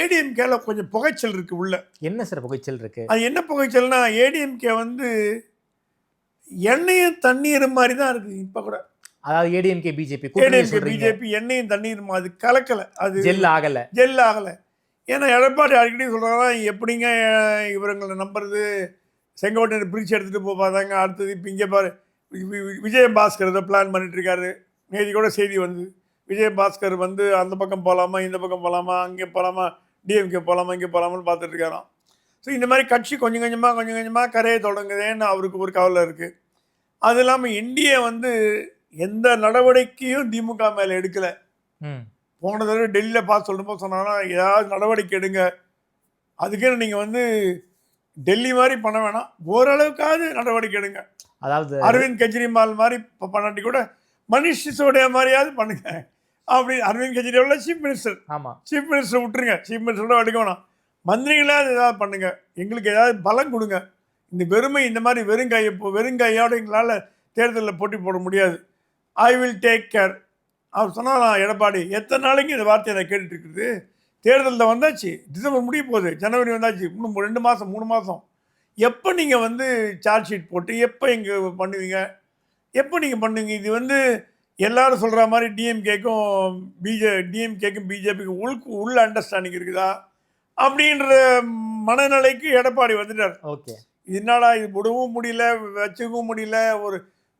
ஏடிஎம்கேல கொஞ்சம் புகைச்சல் இருக்கு உள்ள. என்ன சார் புகைச்சல் இருக்கு? அது என்ன புகைச்சல்னா, ஏடிஎம்கே வந்து எண்ணெயும் தண்ணீரும் மாதிரி தான் இருக்கு இப்ப கூட. அதாவது ஏடிஎம்கே பிஜேபி ஏடிஎம்கே பிஜேபி எண்ணெயும் தண்ணீரும் அது கலக்கல. அது ஜெல் ஆகல. ஜெல் ஆகல. ஏன்னா எடப்பாடி அடிக்கடி சொல்றாங்க, எப்படிங்க இவங்களை நம்புறது, செங்கோட்டையன் பிரிச்சு எடுத்துட்டு போப்பாதாங்க, அடுத்தது இப்போ இங்கே பாரு விஜயபாஸ்கர் இதை பிளான் பண்ணிட்டு இருக்காரு. நேற்று கூட செய்தி வந்து விஜயபாஸ்கர் வந்து அந்த பக்கம் போகலாமா, இந்த பக்கம் போகலாமா, அங்கே போகலாமா, டிஎம்கே போகலாமா, இங்கே போகலாமான்னு பார்த்துட்டு இருக்காராம். ஸோ இந்த மாதிரி கட்சி கொஞ்சம் கொஞ்சமாக கரையை தொடங்குதேன்னு அவருக்கு ஒரு கவலை இருக்குது. அது இல்லாமல் என்டிஏ வந்து எந்த நடவடிக்கையும் திமுக மேலே எடுக்கலை. போன தடவை டெல்லியில் பார்த்து சொல்லும்போது சொன்னாங்கன்னா, ஏதாவது நடவடிக்கை எடுங்க, அதுக்குன்னு நீங்கள் வந்து டெல்லி மாதிரி பண்ண வேணாம், ஓரளவுக்காவது நடவடிக்கை எடுங்க. அதாவது அரவிந்த் கெஜ்ரிவால் மாதிரி பண்ணாட்டி கூட மனிஷ் சிசோடியா மாதிரியாவது பண்ணுங்க அப்படி. Arvind Kejriwal chief minister, chief minister விட்டுருங்க, சீஃப் மினிஸ்டரோட எடுக்க வேணாம், மந்திரிகளாவது ஏதாவது பண்ணுங்க, எங்களுக்கு ஏதாவது பலம் கொடுங்க. இந்த வெறுமை இந்த மாதிரி வெறுங்கையோடு எங்களால் தேர்தலில் போட்டி போட முடியாது. ஐ வில் டேக் கேர் அவர் சொன்னாலாம். எடப்பாடி எத்தனை நாளைக்கு இந்த வார்த்தையை நான் கேட்டுட்டு இருக்குது. தேர்தலில் வந்தாச்சு, டிசம்பர் முடிய போகுது, ஜனவரி வந்தாச்சு, இன்னும் 2 மாதம் 3 மாதம். எப்போ நீங்கள் வந்து சார்ஜ் ஷீட் போட்டு எப்போ இங்கே பண்ணுவீங்க, எப்போ நீங்கள் பண்ணுவீங்க? இது வந்து எல்லாரும் சொல்கிற மாதிரி டிஎம்கேக்கும் பிஜேபிக்கும் உள்ள அண்டர்ஸ்டாண்டிங் இருக்குதா அப்படின்ற மனநிலைக்கு எடப்பாடி வந்துட்டார். ஓகே, என்னடா இது விடவும் முடியல, வச்சுக்கவும் முடியல, ஒரு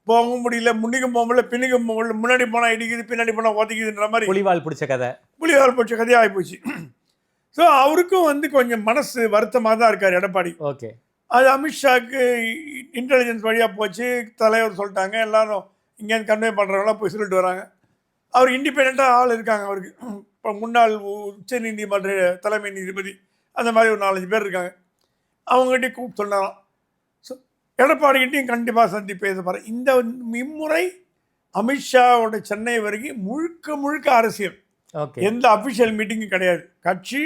போகவும் முடியல, முன்னிக்கும் போக முடியல, பின்னிக்கும் போக முடியல, முன்னாடி போனால் இடிக்குது, பின்னாடி போனால் ஒதைக்குதுன்ற மாதிரி புலிவால் பிடிச்ச கதையாக ஆகிப்போச்சு. ஸோ அவருக்கும் வந்து கொஞ்சம் மனசு வருத்தமாக தான் இருக்கார் எடப்பாடி. ஓகே, அது அமித்ஷாவுக்கு இன்டெலிஜென்ஸ் வழியாக போச்சு, தலைவர் சொல்லிட்டாங்க, எல்லாரும் இங்கேருந்து கன்வே பண்ணுறவங்களாம் போய் சொல்லிட்டு வராங்க. அவர் இண்டிபெண்ட்டாக ஆள் இருக்காங்க அவருக்கு. இப்போ முன்னாள் உச்ச நீதிமன்ற தலைமை நீதிபதி அந்த மாதிரி ஒரு 4-5 பேர் இருக்காங்க. அவங்ககிட்டயும் கூப்பிட்டு சொன்னாராம். ஸோ எடப்பாடிக்கிட்டையும் கண்டிப்பாக சந்தி பேச போகிறேன். இந்த இம்முறை அமித்ஷாவோட சென்னை வரைக்கும் முழுக்க அரசியல், எந்த அஃபிஷியல் மீட்டிங்கும் கிடையாது. கட்சி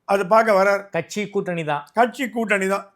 அதை பார்க்க வரார், கட்சி கூட்டணி தான்.